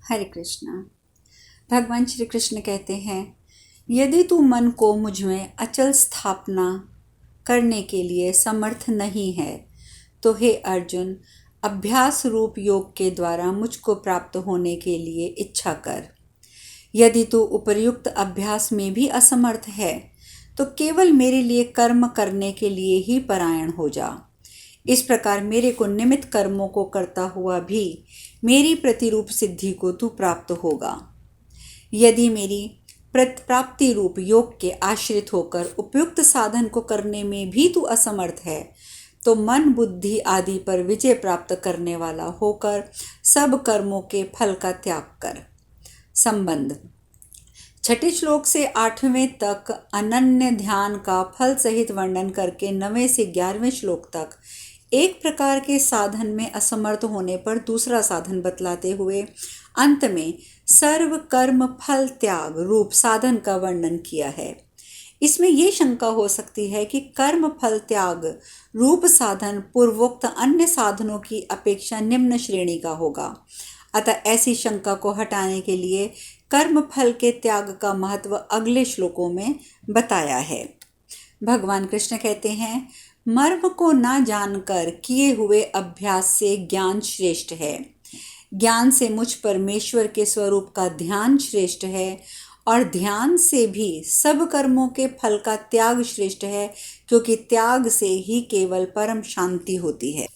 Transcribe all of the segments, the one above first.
हरे कृष्णा। भगवान श्री कृष्ण कहते हैं, यदि तू मन को मुझ में अचल स्थापना करने के लिए समर्थ नहीं है तो हे अर्जुन, अभ्यास रूप योग के द्वारा मुझको प्राप्त होने के लिए इच्छा कर। यदि तू उपर्युक्त अभ्यास में भी असमर्थ है तो केवल मेरे लिए कर्म करने के लिए ही परायण हो जा। इस प्रकार मेरे को निमित्त कर्मों को करता हुआ भी मेरी प्रतिरूप सिद्धि को तू प्राप्त होगा। यदि मेरी प्राप्ति रूप योग के आश्रित होकर उपयुक्त साधन को करने में भी तू असमर्थ है तो मन बुद्धि आदि पर विजय प्राप्त करने वाला होकर सब कर्मों के फल का त्याग कर। संबंध। छठे श्लोक से 8वें तक अनन्य ध्यान का फल सहित वर्णन करके 9वें से 11वें श्लोक तक एक प्रकार के साधन में असमर्थ होने पर दूसरा साधन बतलाते हुए अंत में सर्व कर्म फल त्याग रूप साधन का वर्णन किया है। इसमें यह शंका हो सकती है कि कर्म फल त्याग रूप साधन पूर्वोक्त अन्य साधनों की अपेक्षा निम्न श्रेणी का होगा। अतः ऐसी शंका को हटाने के लिए कर्म फल के त्याग का महत्व अगले श्लोकों में बताया है। भगवान कृष्ण कहते हैं, मर्म को न जानकर किए हुए अभ्यास से ज्ञान श्रेष्ठ है। ज्ञान से मुझ परमेश्वर के स्वरूप का ध्यान श्रेष्ठ है और ध्यान से भी सब कर्मों के फल का त्याग श्रेष्ठ है, क्योंकि त्याग से ही केवल परम शांति होती है।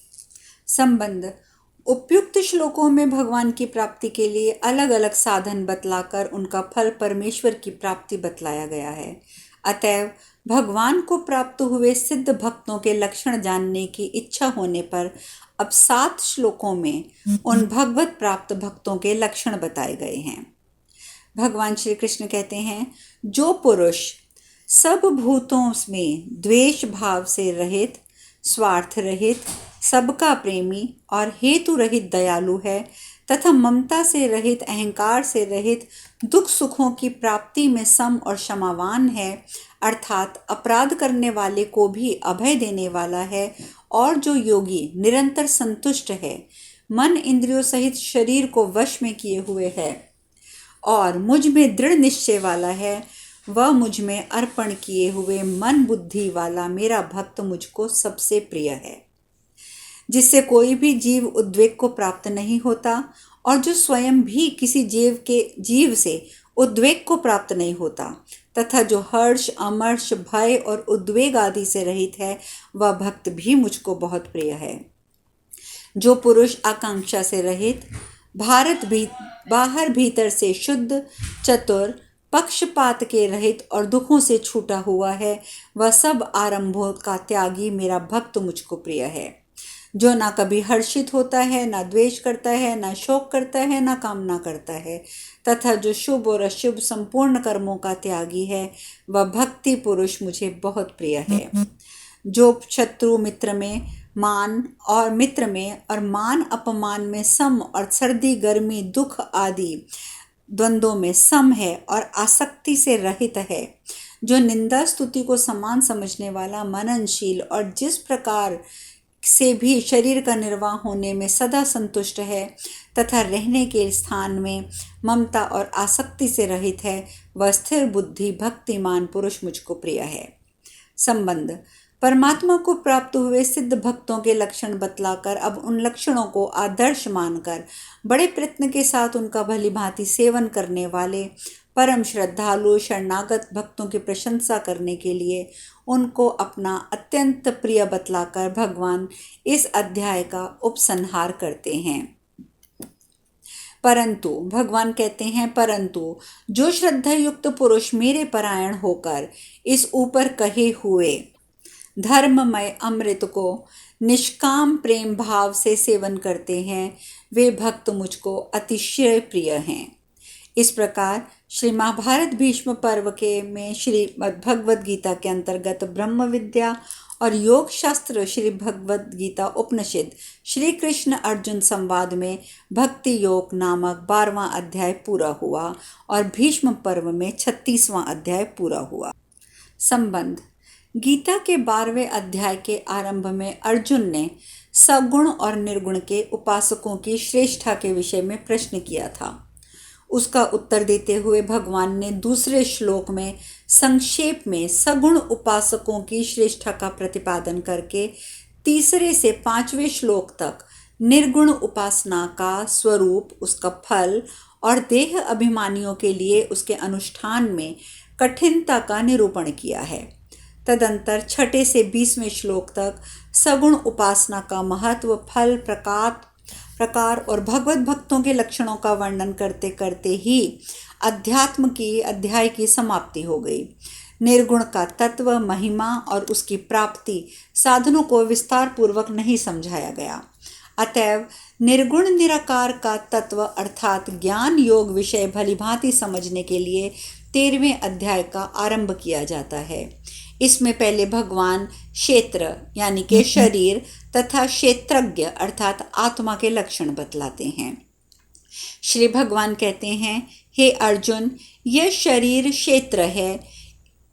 संबंध। उपयुक्त श्लोकों में भगवान की प्राप्ति के लिए अलग अलग साधन बतलाकर उनका फल परमेश्वर की प्राप्ति बतलाया गया है। अतएव भगवान को प्राप्त हुए सिद्ध भक्तों के लक्षण जानने की इच्छा होने पर अब 7 श्लोकों में उन भगवत प्राप्त भक्तों के लक्षण बताए गए हैं। भगवान श्री कृष्ण कहते हैं, जो पुरुष सब भूतों में द्वेष भाव से रहित, स्वार्थ रहित, सबका प्रेमी और हेतु रहित दयालु है तथा ममता से रहित, अहंकार से रहित, दुख सुखों की प्राप्ति में सम और क्षमावान है, अर्थात अपराध करने वाले को भी अभय देने वाला है, और जो योगी निरंतर संतुष्ट है, मन इंद्रियों सहित शरीर को वश में किए हुए है और मुझ में दृढ़ निश्चय वाला है, वह मुझ में अर्पण किए हुए मन बुद्धि वाला मेरा भक्त मुझको सबसे प्रिय है। जिससे कोई भी जीव उद्वेग को प्राप्त नहीं होता और जो स्वयं भी किसी जीव से उद्वेग को प्राप्त नहीं होता तथा जो हर्ष, अमर्ष, भय और उद्वेग आदि से रहित है, वह भक्त भी मुझको बहुत प्रिय है। जो पुरुष आकांक्षा से रहित, बाहर भीतर से शुद्ध, चतुर, पक्षपात के रहित और दुखों से छूटा हुआ है, वह सब आरंभों का त्यागी मेरा भक्त मुझको प्रिय है। जो ना कभी हर्षित होता है, ना द्वेष करता है, ना शोक करता है, ना कामना करता है, तथा जो शुभ और अशुभ संपूर्ण कर्मों का त्यागी है, वह भक्ति पुरुष मुझे बहुत प्रिय है। जो शत्रु मित्र में मान और मित्र में और मान अपमान में सम और सर्दी गर्मी दुख आदि द्वंद्वों में सम है और आसक्ति से रहित है, जो निंदा स्तुति को समान समझने वाला, मननशील और जिस प्रकार से भी शरीर का निर्वाह होने में सदा संतुष्ट है तथा रहने के स्थान में ममता और आसक्ति से रहित है, वह स्थिर बुद्धि भक्तिमान पुरुष मुझको प्रिय है। संबंध। परमात्मा को प्राप्त हुए सिद्ध भक्तों के लक्षण बतलाकर अब उन लक्षणों को आदर्श मानकर बड़े प्रयत्न के साथ उनका भली भांति सेवन करने वाले परम श्रद्धालु शरणागत भक्तों की प्रशंसा करने के लिए उनको अपना अत्यंत प्रिय बतलाकर भगवान इस अध्याय का उपसंहार करते हैं। परंतु भगवान कहते हैं, परंतु जो श्रद्धा युक्त पुरुष मेरे परायण होकर इस ऊपर कहे हुए धर्ममय अमृत को निष्काम प्रेम भाव से सेवन करते हैं, वे भक्त मुझको अतिशय प्रिय हैं। इस प्रकार श्री महाभारत भीष्म पर्व के में श्री भगवद गीता के अंतर्गत ब्रह्म विद्या और योग शास्त्र श्री भगवद गीता उपनिषद श्री कृष्ण अर्जुन संवाद में भक्ति योग नामक 12वां अध्याय पूरा हुआ और भीष्म पर्व में 36वां अध्याय पूरा हुआ। संबंध। गीता के 12वें अध्याय के आरंभ में अर्जुन ने सगुण और निर्गुण के उपासकों की श्रेष्ठता के विषय में प्रश्न किया था। उसका उत्तर देते हुए भगवान ने दूसरे श्लोक में संक्षेप में सगुण उपासकों की श्रेष्ठता का प्रतिपादन करके तीसरे से 5वें श्लोक तक निर्गुण उपासना का स्वरूप, उसका फल और देह अभिमानियों के लिए उसके अनुष्ठान में कठिनता का निरूपण किया है। तदंतर 6 से 20वें श्लोक तक सगुण उपासना का महत्व, फल, प्रकार और भगवत भक्तों के लक्षणों का वर्णन करते करते ही अध्यात्म की अध्याय की समाप्ति हो गई। निर्गुण का तत्व, महिमा और उसकी प्राप्ति साधनों को विस्तार पूर्वक नहीं समझाया गया। अतएव निर्गुण निराकार का तत्व अर्थात ज्ञान योग विषय भलीभांति समझने के लिए 13वें अध्याय का आरंभ किया जाता है। इसमें पहले भगवान क्षेत्र यानी के शरीर तथा क्षेत्रज्ञ अर्थात आत्मा के लक्षण बतलाते हैं। श्री भगवान कहते हैं, हे अर्जुन, यह शरीर क्षेत्र है,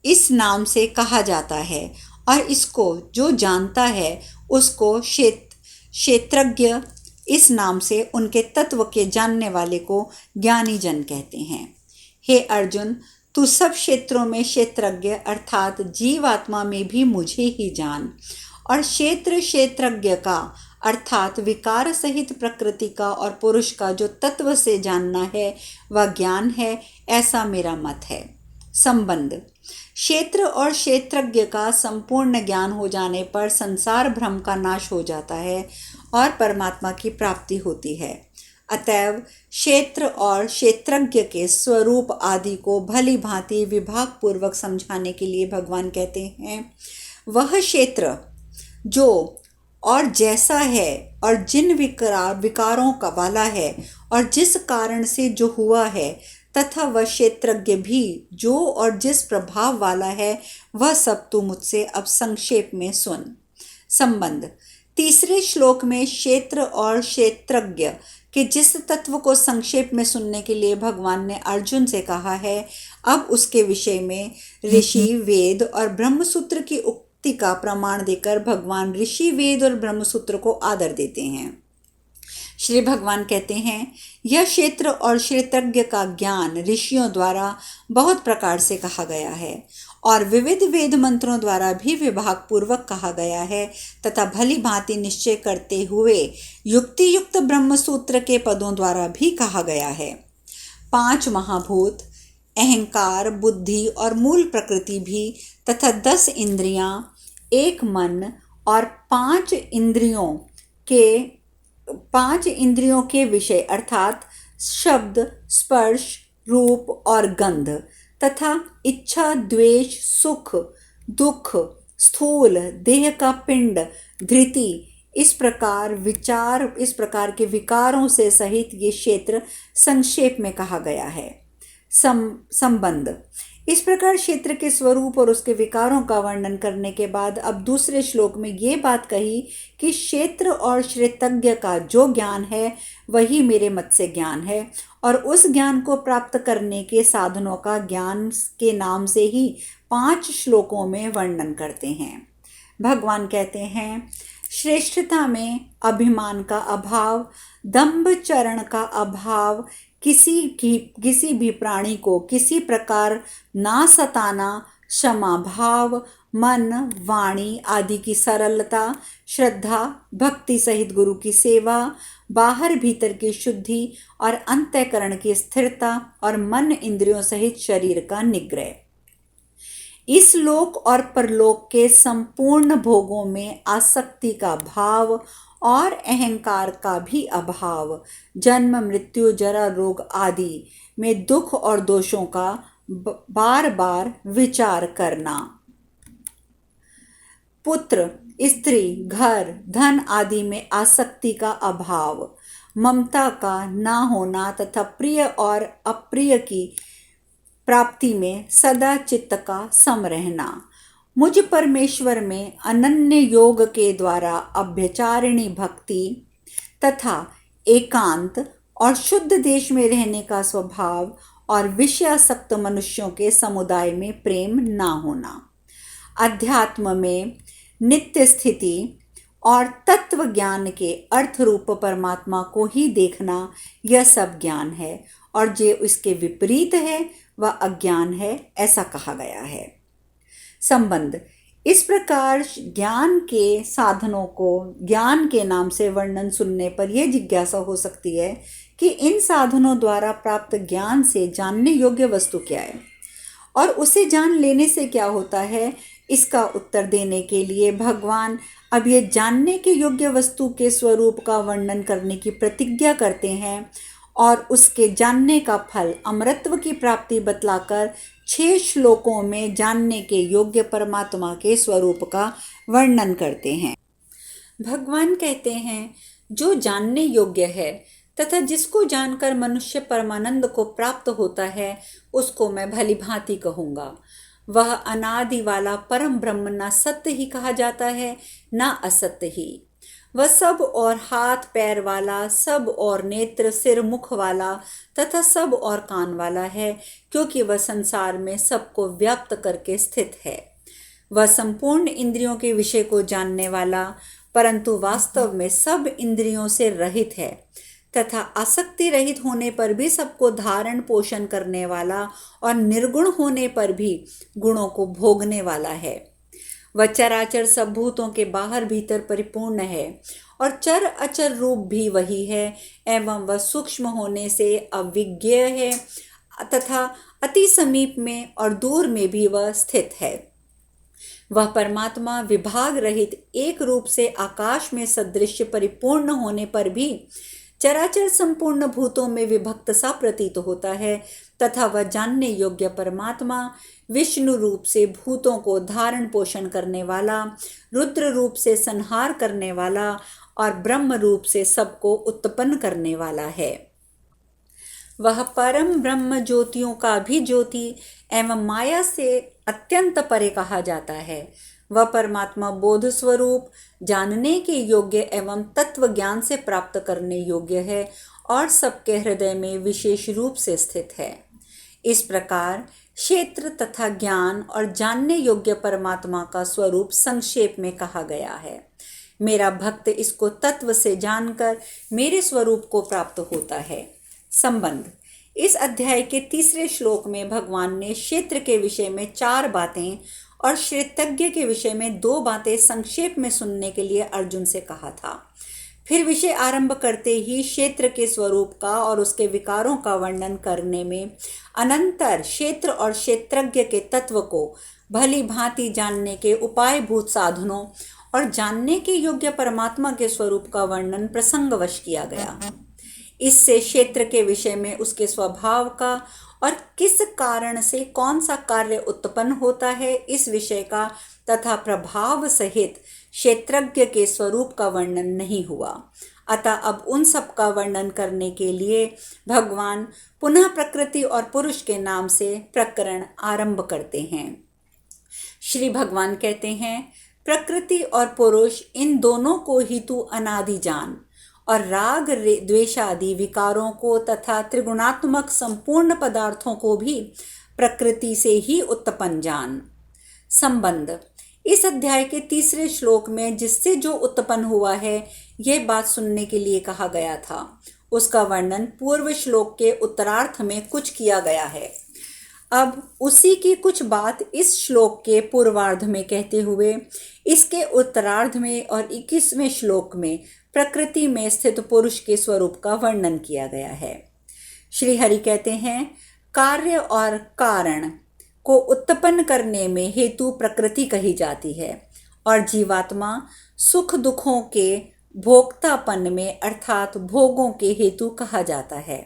इस नाम से कहा जाता है और इसको जो जानता है उसको क्षेत्रज्ञ इस नाम से उनके तत्व के जानने वाले को ज्ञानी जन कहते हैं। हे अर्जुन, तू सब क्षेत्रों में क्षेत्रज्ञ अर्थात जीवात्मा में भी मुझे ही जान, और क्षेत्रज्ञ का अर्थात विकार सहित प्रकृति का और पुरुष का जो तत्व से जानना है वह ज्ञान है, ऐसा मेरा मत है। संबंध: क्षेत्र और क्षेत्रज्ञ का संपूर्ण ज्ञान हो जाने पर संसार भ्रम का नाश हो जाता है और परमात्मा की प्राप्ति होती है। अतएव क्षेत्र और क्षेत्रज्ञ के स्वरूप आदि को भली भांति विभाग पूर्वक समझाने के लिए भगवान कहते हैं, वह क्षेत्र जो और जैसा है और जिन विकारों का वाला है और जिस कारण से जो हुआ है, तथा वह क्षेत्रज्ञ भी जो और जिस प्रभाव वाला है, वह सब तू मुझसे अब संक्षेप में सुन। संबंध: तीसरे श्लोक में क्षेत्र और क्षेत्रज्ञ कि जिस तत्व को संक्षेप में सुनने के लिए भगवान ने अर्जुन से कहा है, अब उसके विषय में ऋषि, वेद और ब्रह्मसूत्र की उक्ति का प्रमाण देकर भगवान ऋषि, वेद और ब्रह्मसूत्र को आदर देते हैं। श्री भगवान कहते हैं, यह क्षेत्र और क्षेत्रज्ञ का ज्ञान ऋषियों द्वारा बहुत प्रकार से कहा गया है और विविध वेद मंत्रों द्वारा भी विभाग पूर्वक कहा गया है तथा भली भांति निश्चय करते हुए युक्ति युक्त ब्रह्मसूत्र के पदों द्वारा भी कहा गया है। 5 महाभूत, अहंकार, बुद्धि और मूल प्रकृति भी तथा 10 इंद्रियां, 1 मन और 5 इंद्रियों के विषय अर्थात शब्द, स्पर्श, रूप और गंध तथा इच्छा, द्वेष, सुख, दुख, स्थूल देह का पिंड, धृति, इस प्रकार के विकारों से सहित ये क्षेत्र संक्षेप में कहा गया है। संबंध: इस प्रकार क्षेत्र के स्वरूप और उसके विकारों का वर्णन करने के बाद अब दूसरे श्लोक में ये बात कही कि क्षेत्र और क्षेत्रज्ञ का जो ज्ञान है वही मेरे मत से ज्ञान है और उस ज्ञान को प्राप्त करने के साधनों का ज्ञान के नाम से ही 5 श्लोकों में वर्णन करते हैं। भगवान कहते हैं, श्रेष्ठता में अभिमान का अभाव, दंभ चरण का अभाव, किसी भी प्राणी को किसी प्रकार ना सताना, क्षमा भाव, मन, वाणी आदि की सरलता, श्रद्धा, भक्ति सहित गुरु की सेवा, बाहर भीतर की शुद्धि और अंतःकरण की स्थिरता और मन इंद्रियों सहित शरीर का निग्रह। इस लोक और परलोक के संपूर्ण भोगों में आसक्ति का भाव और अहंकार का भी अभाव, जन्म, मृत्यु, जरा, रोग आदि में दुख और दोषों का बार बार विचार करना, पुत्र, स्त्री, घर, धन आदि में आसक्ति का अभाव, ममता का ना होना तथा प्रिय और अप्रिय की प्राप्ति में सदा चित्त का सम रहना, मुझ परमेश्वर में अनन्य योग के द्वारा अभ्यचारिणी भक्ति तथा एकांत और शुद्ध देश में रहने का स्वभाव और विषयासक्त मनुष्यों के समुदाय में प्रेम ना होना, अध्यात्म में नित्य स्थिति और तत्व ज्ञान के अर्थ रूप परमात्मा को ही देखना, यह सब ज्ञान है, और जो इसके विपरीत है वह अज्ञान है, ऐसा कहा गया है। संबंध। इस प्रकार ज्ञान के साधनों को ज्ञान के नाम से वर्णन सुनने पर यह जिज्ञासा हो सकती है कि इन साधनों द्वारा प्राप्त ज्ञान से जानने योग्य वस्तु क्या है और उसे जान लेने से क्या होता है। इसका उत्तर देने के लिए भगवान अब ये जानने के योग्य वस्तु के स्वरूप का वर्णन करने की प्रतिज्ञा करते हैं और उसके जानने का फल अमरत्व की प्राप्ति बतलाकर 6 श्लोकों में जानने के योग्य परमात्मा के स्वरूप का वर्णन करते हैं। भगवान कहते हैं, जो जानने योग्य है तथा जिसको जानकर मनुष्य परमानंद को प्राप्त होता है, उसको मैं भली भांति कहूँगा। वह अनादि वाला परम ब्रह्म न सत्य ही कहा जाता है, न असत्य ही। वह सब और हाथ पैर वाला, सब और नेत्र सिर मुख वाला तथा सब और कान वाला है, क्योंकि वह संसार में सबको व्याप्त करके स्थित है। वह संपूर्ण इंद्रियों के विषय को जानने वाला, परंतु वास्तव में सब इंद्रियों से रहित है तथा आसक्ति रहित होने पर भी सबको धारण पोषण करने वाला और निर्गुण होने पर भी गुणों को भोगने वाला है। वह चराचर सब भूतों के बाहर भीतर परिपूर्ण है और चर अचर रूप भी वही है, एवं वह सूक्ष्म होने से अविज्ञेय है तथा अति समीप में और दूर में भी वह स्थित है। वह परमात्मा विभाग रहित एक रूप से आकाश में सदृश परिपूर्ण होने पर भी चराचर संपूर्ण भूतों में विभक्त सा प्रतीत होता है तथा वह जानने योग्य परमात्मा विष्णु रूप से भूतों को धारण पोषण करने वाला, रुद्र रूप से संहार करने वाला और ब्रह्म रूप से सबको उत्पन्न करने वाला है। वह परम ब्रह्म ज्योतियों का भी ज्योति एवं माया से अत्यंत परे कहा जाता है। वह परमात्मा बोध स्वरूप, जानने के योग्य एवं तत्व ज्ञान से प्राप्त करने योग्य है और सबके हृदय में विशेष रूप से स्थित है। इस प्रकार क्षेत्र तथा ज्ञान और जानने योग्य परमात्मा का स्वरूप संक्षेप में कहा गया है। मेरा भक्त इसको तत्व से जानकर मेरे स्वरूप को प्राप्त होता है। संबंध। इस अध्याय के 3 श्लोक में भगवान ने क्षेत्र के विषय में 4 बातें और क्षेत्रज्ञ के विषय में 2 बातें संक्षेप में सुनने के लिए अर्जुन से कहा था। फिर विषय आरंभ करते ही क्षेत्र के स्वरूप का और उसके विकारों का वर्णन करने में अनंतर क्षेत्र और क्षेत्रज्ञ के तत्व को भली भांति जानने के उपायभूत साधनों और जानने के योग्य परमात्मा के स्वरूप का वर्णन प्रसंगवश किया गया। इससे क्षेत्र के विषय में उसके स्वभाव का और किस कारण से कौन सा कार्य उत्पन्न होता है इस विषय का तथा प्रभाव सहित क्षेत्रज्ञ के स्वरूप का वर्णन नहीं हुआ। अतः अब उन सब का वर्णन करने के लिए भगवान पुनः प्रकृति और पुरुष के नाम से प्रकरण आरंभ करते हैं। श्री भगवान कहते हैं, प्रकृति और पुरुष इन दोनों को ही तू अनादि जान और राग द्वेषादि विकारों को तथा त्रिगुणात्मक संपूर्ण पदार्थों को भी प्रकृति से ही उत्पन्न जान। संबंध। इस अध्याय के 3 श्लोक में जिससे जो उत्पन्न हुआ है, यह बात सुनने के लिए कहा गया था, उसका वर्णन पूर्व श्लोक के उत्तरार्थ में कुछ किया गया है। अब उसी की कुछ बात इस श्लोक के पूर्वार्ध में कहते हुए इसके उत्तरार्ध में और 21वें श्लोक में प्रकृति में स्थित पुरुष के स्वरूप का वर्णन किया गया है। श्री हरि कहते हैं, कार्य और कारण को उत्पन्न करने में हेतु प्रकृति कही जाती है और जीवात्मा सुख दुखों के भोक्तापन में अर्थात भोगों के हेतु कहा जाता है।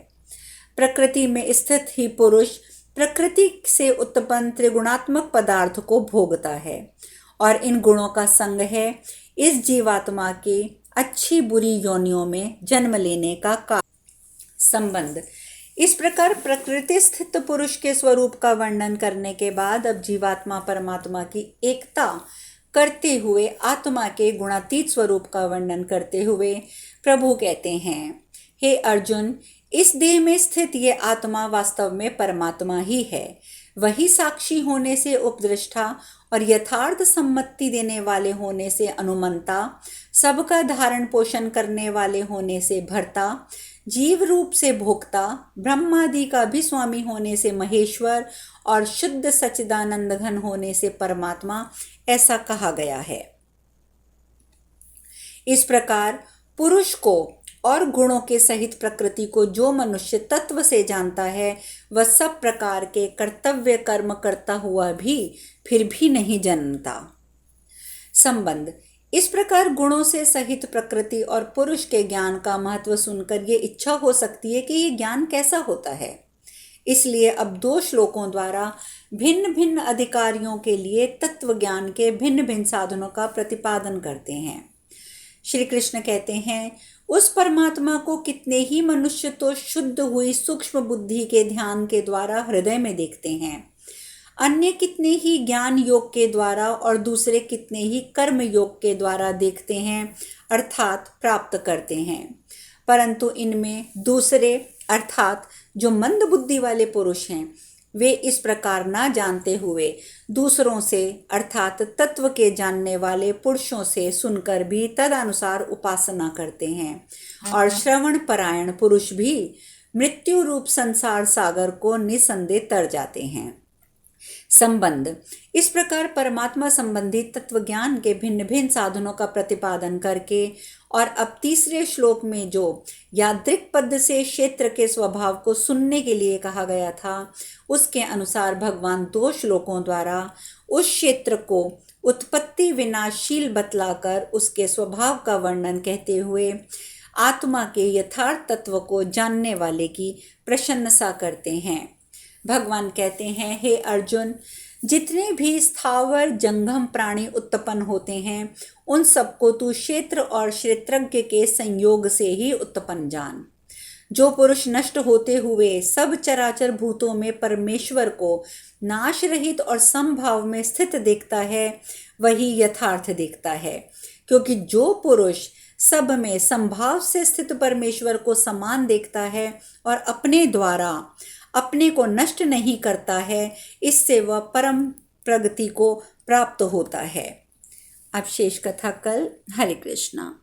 प्रकृति में स्थित ही पुरुष प्रकृति से उत्पन्न त्रिगुणात्मक पदार्थ को भोगता है और इन गुणों का संग है इस जीवात्मा के अच्छी बुरी योनियों में जन्म लेने का कारण। संबंध। इस प्रकार प्रकृति स्थित पुरुष के स्वरूप का वर्णन करने के बाद अब जीवात्मा परमात्मा की एकता करते हुए आत्मा के गुणातीत स्वरूप का वर्णन करते हुए प्रभु कहते हैं, हे अर्जुन, इस देह में स्थित ये आत्मा वास्तव में परमात्मा ही है। वही साक्षी होने से उपदृष्टा और यथार्थ सम्मति देने वाले होने से अनुमंता, सबका धारण पोषण करने वाले होने से भर्ता, जीव रूप से भोक्ता, ब्रह्मादि का भी स्वामी होने से महेश्वर और शुद्ध सच्चिदानंद घन होने से परमात्मा, ऐसा कहा गया है। इस प्रकार पुरुष को और गुणों के सहित प्रकृति को जो मनुष्य तत्व से जानता है, वह सब प्रकार के कर्तव्य कर्म करता हुआ भी फिर भी नहीं जानता। संबंध। इस प्रकार गुणों से सहित प्रकृति और पुरुष के ज्ञान का महत्व सुनकर ये इच्छा हो सकती है कि ये ज्ञान कैसा होता है। इसलिए अब 2 श्लोकों द्वारा भिन्न भिन्न अधिकारियों के लिए तत्व ज्ञान के भिन्न भिन्न साधनों का प्रतिपादन करते हैं। श्री कृष्ण कहते हैं, उस परमात्मा को कितने ही मनुष्य तो शुद्ध हुई सूक्ष्म बुद्धि के ध्यान के द्वारा हृदय में देखते हैं, अन्य कितने ही ज्ञान योग के द्वारा और दूसरे कितने ही कर्म योग के द्वारा देखते हैं अर्थात प्राप्त करते हैं। परंतु इनमें दूसरे अर्थात जो मंद बुद्धि वाले पुरुष हैं, वे इस प्रकार ना जानते हुए दूसरों से अर्थात तत्व के जानने वाले पुरुषों से सुनकर भी तदनुसार उपासना करते हैं। और श्रवण परायण पुरुष भी मृत्यु रूप संसार सागर को निसंदेह तर जाते हैं। संबंध। इस प्रकार परमात्मा संबंधी तत्व ज्ञान के भिन्न भिन्न साधनों का प्रतिपादन करके और अब तीसरे श्लोक में जो यादृक् पद से क्षेत्र के स्वभाव को सुनने के लिए कहा गया था, उसके अनुसार भगवान 2 श्लोकों द्वारा उस क्षेत्र को उत्पत्ति विनाशील बतलाकर उसके स्वभाव का वर्णन कहते हुए आत्मा के यथार्थ तत्व को जानने वाले की प्रशंसा करते हैं। भगवान कहते हैं, हे अर्जुन, जितने भी स्थावर जंगम प्राणी उत्पन्न होते हैं, उन सबको तू क्षेत्र और क्षेत्रज्ञ के संयोग से ही उत्पन्न जान। जो पुरुष नष्ट होते हुए सब चराचर भूतों में परमेश्वर को नाश रहित और समभाव में स्थित देखता है, वही यथार्थ देखता है। क्योंकि जो पुरुष सब में संभाव से स्थित परमेश्वर को समान देखता है और अपने द्वारा अपने को नष्ट नहीं करता है, इससे वह परम प्रगति को प्राप्त होता है। अब शेष कथा कल। हरे कृष्णा।